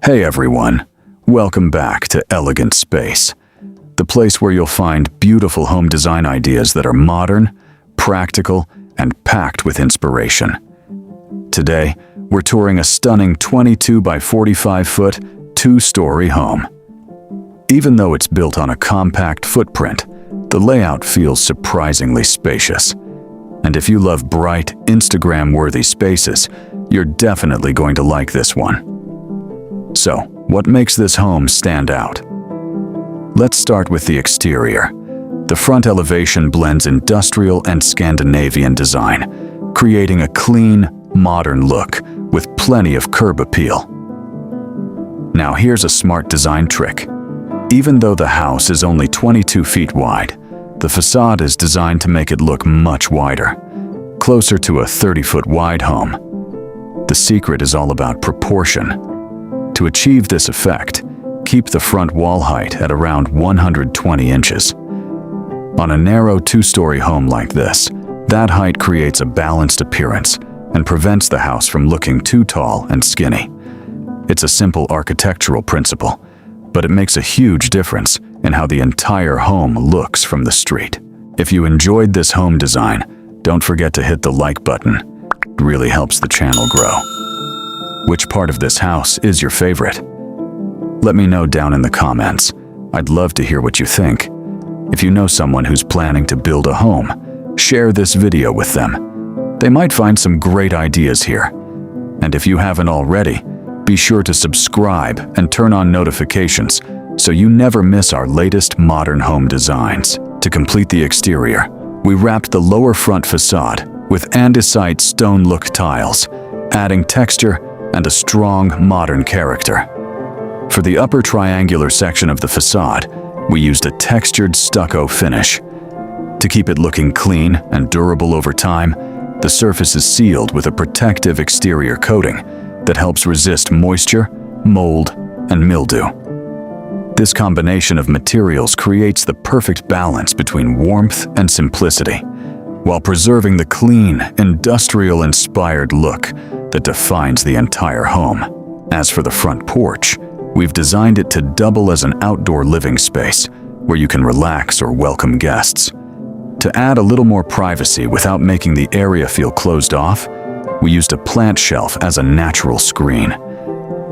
Hey everyone, welcome back to Elegant Space, the place where you'll find beautiful home design ideas that are modern, practical, and packed with inspiration. Today, we're touring a stunning 22 by 45 foot, two-story home. Even though it's built on a compact footprint, the layout feels surprisingly spacious. And if you love bright, Instagram-worthy spaces, you're definitely going to like this one. So, what makes this home stand out? Let's start with the exterior. The front elevation blends industrial and Scandinavian design, creating a clean, modern look with plenty of curb appeal. Now here's a smart design trick. Even though the house is only 22 feet wide, the facade is designed to make it look much wider, closer to a 30-foot wide home. The secret is all about proportion. To achieve this effect, keep the front wall height at around 120 inches. On a narrow two-story home like this, that height creates a balanced appearance and prevents the house from looking too tall and skinny. It's a simple architectural principle, but it makes a huge difference in how the entire home looks from the street. If you enjoyed this home design, don't forget to hit the like button. It really helps the channel grow. Which part of this house is your favorite? Let me know down in the comments. I'd love to hear what you think. If you know someone who's planning to build a home, share this video with them. They might find some great ideas here. And if you haven't already, be sure to subscribe and turn on notifications so you never miss our latest modern home designs. To complete the exterior, we wrapped the lower front facade with andesite stone look tiles, adding texture and a strong, modern character. For the upper triangular section of the facade, we used a textured stucco finish. To keep it looking clean and durable over time, the surface is sealed with a protective exterior coating that helps resist moisture, mold, and mildew. This combination of materials creates the perfect balance between warmth and simplicity, while preserving the clean, industrial-inspired look that defines the entire home. As for the front porch, we've designed it to double as an outdoor living space where you can relax or welcome guests. To add a little more privacy without making the area feel closed off, we used a plant shelf as a natural screen.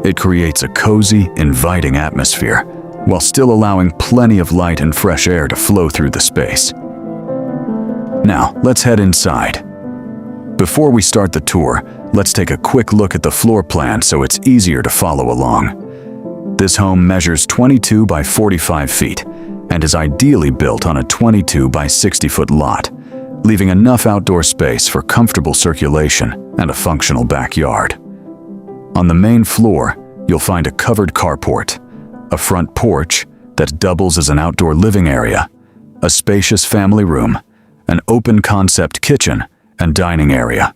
It creates a cozy, inviting atmosphere while still allowing plenty of light and fresh air to flow through the space. Now, let's head inside. Before we start the tour, let's take a quick look at the floor plan so it's easier to follow along. This home measures 22 by 45 feet and is ideally built on a 22 by 60 foot lot, leaving enough outdoor space for comfortable circulation and a functional backyard. On the main floor, you'll find a covered carport, a front porch that doubles as an outdoor living area, a spacious family room, an open-concept kitchen and dining area,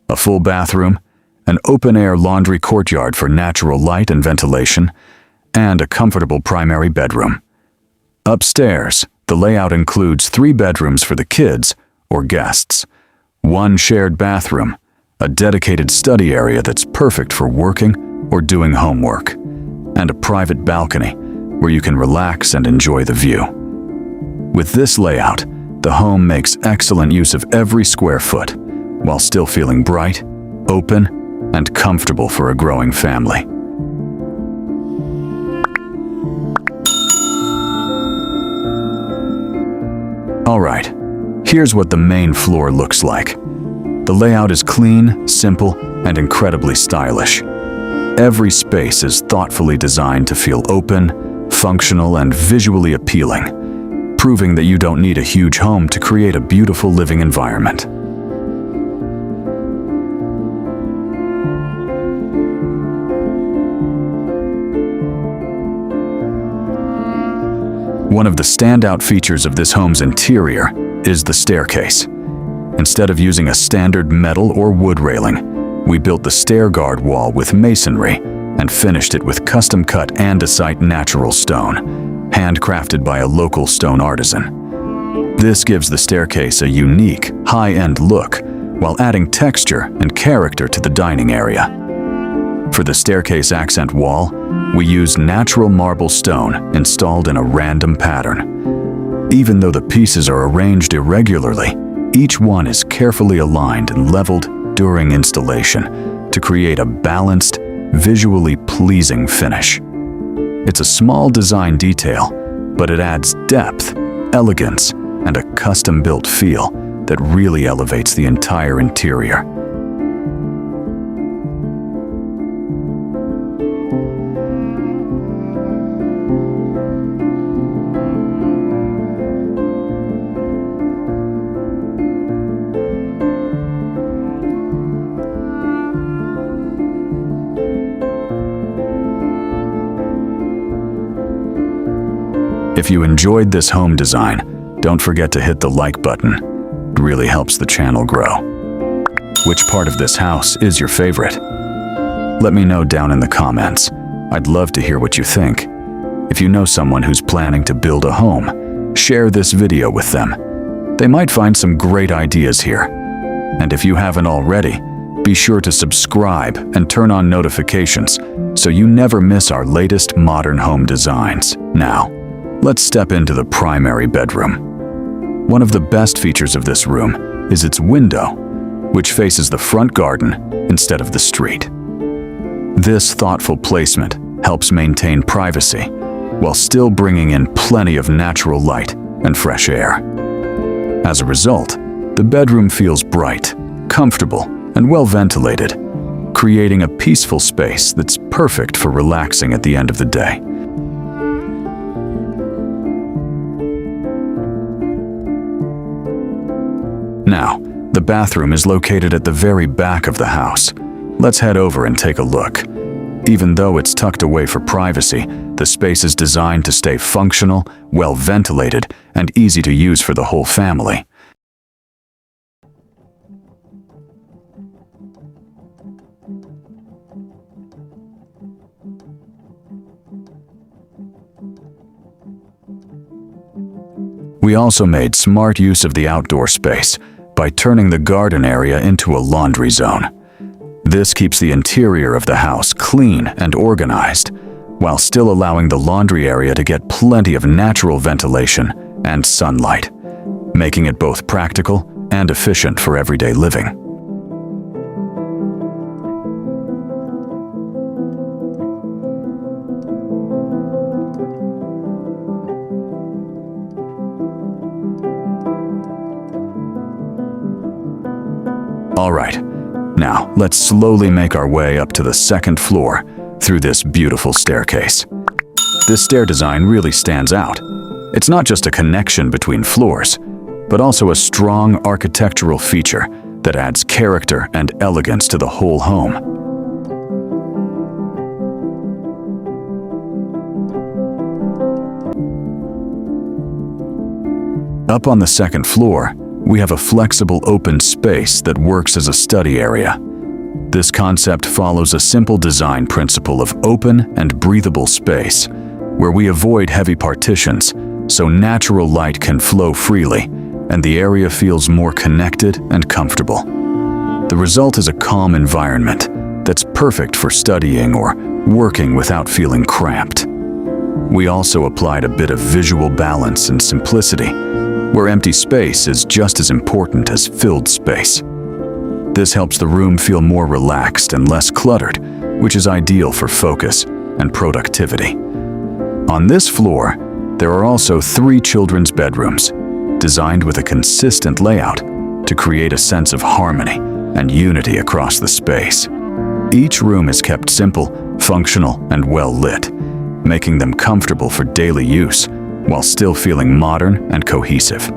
a full bathroom, an open-air laundry courtyard for natural light and ventilation, and a comfortable primary bedroom. Upstairs, the layout includes 3 bedrooms for the kids or guests, 1 shared bathroom, a dedicated study area that's perfect for working or doing homework, and a private balcony where you can relax and enjoy the view. With this layout, the home makes excellent use of every square foot, while still feeling bright, open, and comfortable for a growing family. Alright, here's what the main floor looks like. The layout is clean, simple, and incredibly stylish. Every space is thoughtfully designed to feel open, functional, and visually appealing, proving that you don't need a huge home to create a beautiful living environment. One of the standout features of this home's interior is the staircase. Instead of using a standard metal or wood railing, we built the stair guard wall with masonry and finished it with custom-cut andesite natural stone, handcrafted by a local stone artisan. This gives the staircase a unique, high-end look while adding texture and character to the dining area. For the staircase accent wall, we use natural marble stone installed in a random pattern. Even though the pieces are arranged irregularly, each one is carefully aligned and leveled during installation to create a balanced, visually pleasing finish. It's a small design detail, but it adds depth, elegance, and a custom-built feel that really elevates the entire interior. If you enjoyed this home design, don't forget to hit the like button. It really helps the channel grow. Which part of this house is your favorite? Let me know down in the comments. I'd love to hear what you think. If you know someone who's planning to build a home, share this video with them. They might find some great ideas here. And if you haven't already, be sure to subscribe and turn on notifications so you never miss our latest modern home designs. Now, let's step into the primary bedroom. One of the best features of this room is its window, which faces the front garden instead of the street. This thoughtful placement helps maintain privacy while still bringing in plenty of natural light and fresh air. As a result, the bedroom feels bright, comfortable, and well ventilated, creating a peaceful space that's perfect for relaxing at the end of the day. Now, the bathroom is located at the very back of the house. Let's head over and take a look. Even though it's tucked away for privacy, the space is designed to stay functional, well ventilated, and easy to use for the whole family. We also made smart use of the outdoor space by turning the garden area into a laundry zone. This keeps the interior of the house clean and organized, while still allowing the laundry area to get plenty of natural ventilation and sunlight, making it both practical and efficient for everyday living. All right, now let's slowly make our way up to the second floor through this beautiful staircase. This stair design really stands out. It's not just a connection between floors, but also a strong architectural feature that adds character and elegance to the whole home. Up on the second floor, we have a flexible open space that works as a study area. This concept follows a simple design principle of open and breathable space, where we avoid heavy partitions so natural light can flow freely and the area feels more connected and comfortable. The result is a calm environment that's perfect for studying or working without feeling cramped. We also applied a bit of visual balance and simplicity, where empty space is just as important as filled space. This helps the room feel more relaxed and less cluttered, which is ideal for focus and productivity. On this floor, there are also 3 children's bedrooms, designed with a consistent layout to create a sense of harmony and unity across the space. Each room is kept simple, functional, and well lit, making them comfortable for daily use while still feeling modern and cohesive.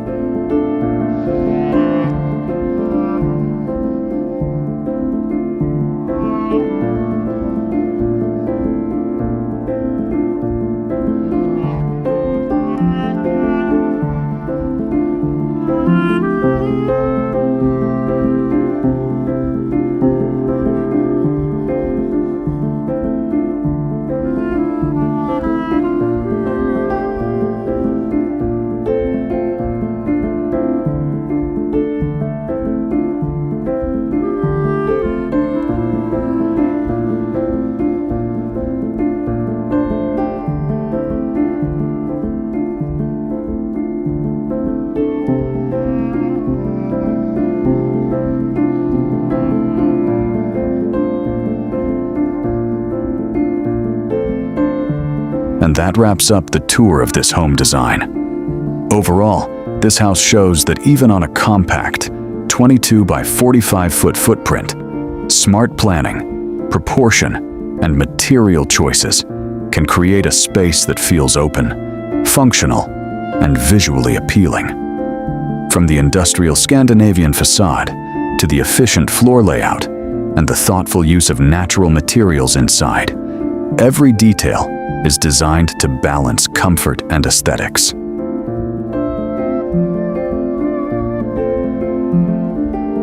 And that wraps up the tour of this home design. Overall, this house shows that even on a compact 22 by 45 foot footprint, smart planning, proportion, and material choices can create a space that feels open, functional, and visually appealing. From the industrial Scandinavian facade to the efficient floor layout and the thoughtful use of natural materials inside, every detail is designed to balance comfort and aesthetics.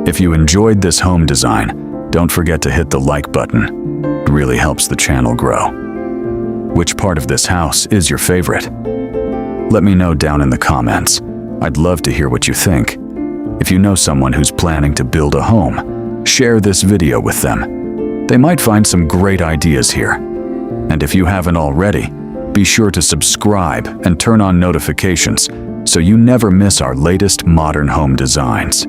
If you enjoyed this home design, don't forget to hit the like button. It really helps the channel grow. Which part of this house is your favorite? Let me know down in the comments. I'd love to hear what you think. If you know someone who's planning to build a home, share this video with them. They might find some great ideas here. And if you haven't already, be sure to subscribe and turn on notifications so you never miss our latest modern home designs.